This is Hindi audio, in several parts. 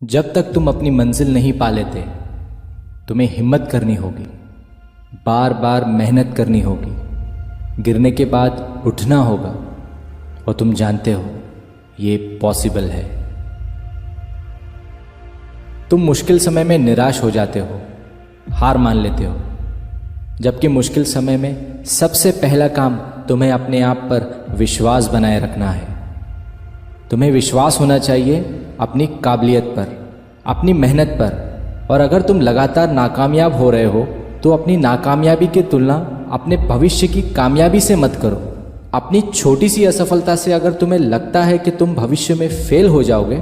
जब तक तुम अपनी मंजिल नहीं पा लेते, तुम्हें हिम्मत करनी होगी, बार बार मेहनत करनी होगी, गिरने के बाद उठना होगा। और तुम जानते हो ये पॉसिबल है। तुम मुश्किल समय में निराश हो जाते हो, हार मान लेते हो, जबकि मुश्किल समय में सबसे पहला काम तुम्हें अपने आप पर विश्वास बनाए रखना है। तुम्हें विश्वास होना चाहिए अपनी काबिलियत पर, अपनी मेहनत पर। और अगर तुम लगातार नाकामयाब हो रहे हो तो अपनी नाकामयाबी की तुलना अपने भविष्य की कामयाबी से मत करो। अपनी छोटी सी असफलता से अगर तुम्हें लगता है कि तुम भविष्य में फेल हो जाओगे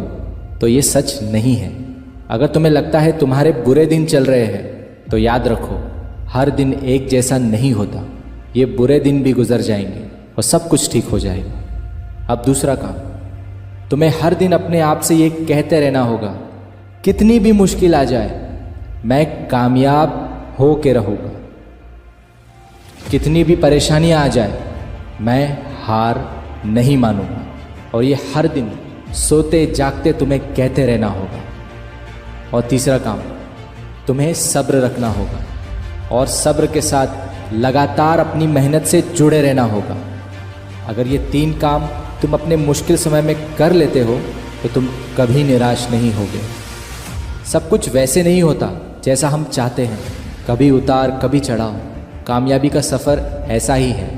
तो ये सच नहीं है। अगर तुम्हें लगता है तुम्हारे बुरे दिन चल रहे हैं तो याद रखो, हर दिन एक जैसा नहीं होता। ये बुरे दिन भी गुजर जाएंगे और सब कुछ ठीक हो जाएगा। अब दूसरा काम, तुम्हें हर दिन अपने आप से ये कहते रहना होगा, कितनी भी मुश्किल आ जाए मैं कामयाब हो के रहूँगा। कितनी भी परेशानियां आ जाए मैं हार नहीं मानूंगा। और ये हर दिन सोते जागते तुम्हें कहते रहना होगा। और तीसरा काम, तुम्हें सब्र रखना होगा और सब्र के साथ लगातार अपनी मेहनत से जुड़े रहना होगा। अगर ये 3 काम तुम अपने मुश्किल समय में कर लेते हो तो तुम कभी निराश नहीं होगे। सब कुछ वैसे नहीं होता जैसा हम चाहते हैं, कभी उतार कभी चढ़ाव। कामयाबी का सफ़र ऐसा ही है।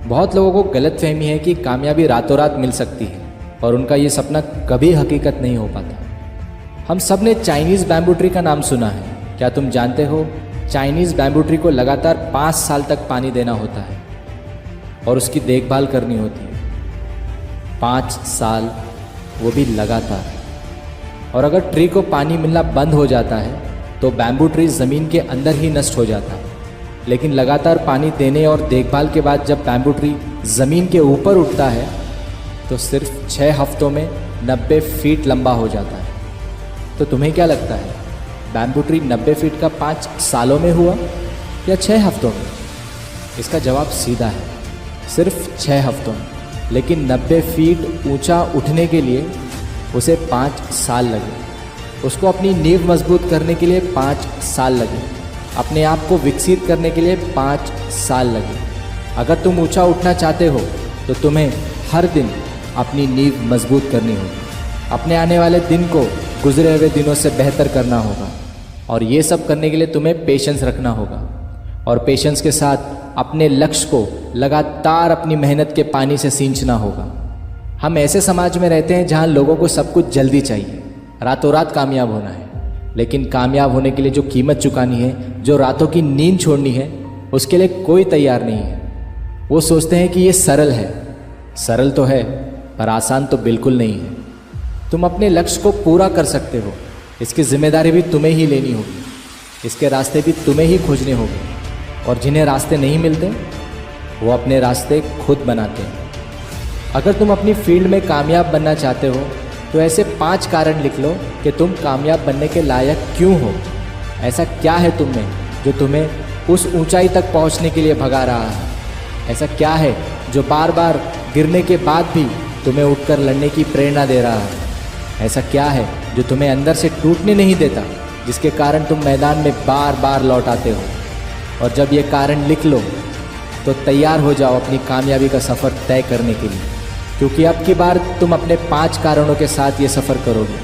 बहुत लोगों को गलतफहमी है कि कामयाबी रातों रात मिल सकती है और उनका ये सपना कभी हकीकत नहीं हो पाता। हम सब ने चाइनीज़ बैम्बू ट्री का नाम सुना है। क्या तुम जानते हो चाइनीज़ बैम्बू ट्री को लगातार 5 साल तक पानी देना होता है और उसकी देखभाल करनी होती है। 5 साल, वो भी लगातार। और अगर ट्री को पानी मिलना बंद हो जाता है तो बैम्बू ट्री ज़मीन के अंदर ही नष्ट हो जाता है। लेकिन लगातार पानी देने और देखभाल के बाद जब बैम्बू ट्री ज़मीन के ऊपर उठता है तो सिर्फ 6 हफ्तों में 90 फीट लंबा हो जाता है। तो तुम्हें क्या लगता है, बैम्बू ट्री 90 फीट का 5 सालों में हुआ या 6 हफ्तों में? इसका जवाब सीधा है, सिर्फ 6 हफ्तों में। लेकिन 90 फीट ऊंचा उठने के लिए उसे 5 साल लगे। उसको अपनी नींव मजबूत करने के लिए 5 साल लगे। अपने आप को विकसित करने के लिए 5 साल लगे। अगर तुम ऊंचा उठना चाहते हो तो तुम्हें हर दिन अपनी नींव मजबूत करनी होगी। अपने आने वाले दिन को गुजरे हुए दिनों से बेहतर करना होगा। और ये सब करने के लिए तुम्हें पेशेंस रखना होगा। और पेशेंस के साथ अपने लक्ष्य को लगातार अपनी मेहनत के पानी से सींचना होगा। हम ऐसे समाज में रहते हैं जहाँ लोगों को सब कुछ जल्दी चाहिए, रातों रात कामयाब होना है। लेकिन कामयाब होने के लिए जो कीमत चुकानी है, जो रातों की नींद छोड़नी है, उसके लिए कोई तैयार नहीं है। वो सोचते हैं कि ये सरल है। सरल तो है पर आसान तो बिल्कुल नहीं है। तुम अपने लक्ष्य को पूरा कर सकते हो, इसकी जिम्मेदारी भी तुम्हें ही लेनी होगी। इसके रास्ते भी तुम्हें ही खोजने होंगे। और जिन्हें रास्ते नहीं मिलते वो अपने रास्ते खुद बनाते हैं। अगर तुम अपनी फील्ड में कामयाब बनना चाहते हो तो ऐसे 5 कारण लिख लो कि तुम कामयाब बनने के लायक क्यों हो। ऐसा क्या है तुम में जो तुम्हें उस ऊंचाई तक पहुंचने के लिए भगा रहा है? ऐसा क्या है जो बार बार गिरने के बाद भी तुम्हें उठकर लड़ने की प्रेरणा दे रहा है? ऐसा क्या है जो तुम्हें अंदर से टूटने नहीं देता, जिसके कारण तुम मैदान में बार बार लौट आते हो? और जब ये कारण लिख लो तो तैयार हो जाओ अपनी कामयाबी का सफ़र तय करने के लिए। क्योंकि अब की बार तुम अपने 5 कारणों के साथ ये सफ़र करोगे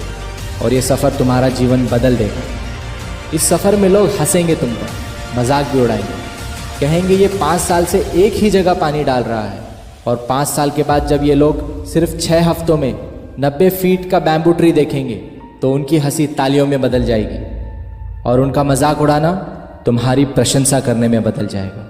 और ये सफ़र तुम्हारा जीवन बदल देगा। इस सफ़र में लोग हंसेंगे तुम पर, मजाक भी उड़ाएंगे, कहेंगे ये 5 साल से एक ही जगह पानी डाल रहा है। और 5 साल के बाद जब ये लोग सिर्फ 6 हफ्तों में 90 फीट का बैम्बू ट्री देखेंगे तो उनकी हंसी तालियों में बदल जाएगी और उनका मजाक उड़ाना तुम्हारी प्रशंसा करने में बदल जाएगा।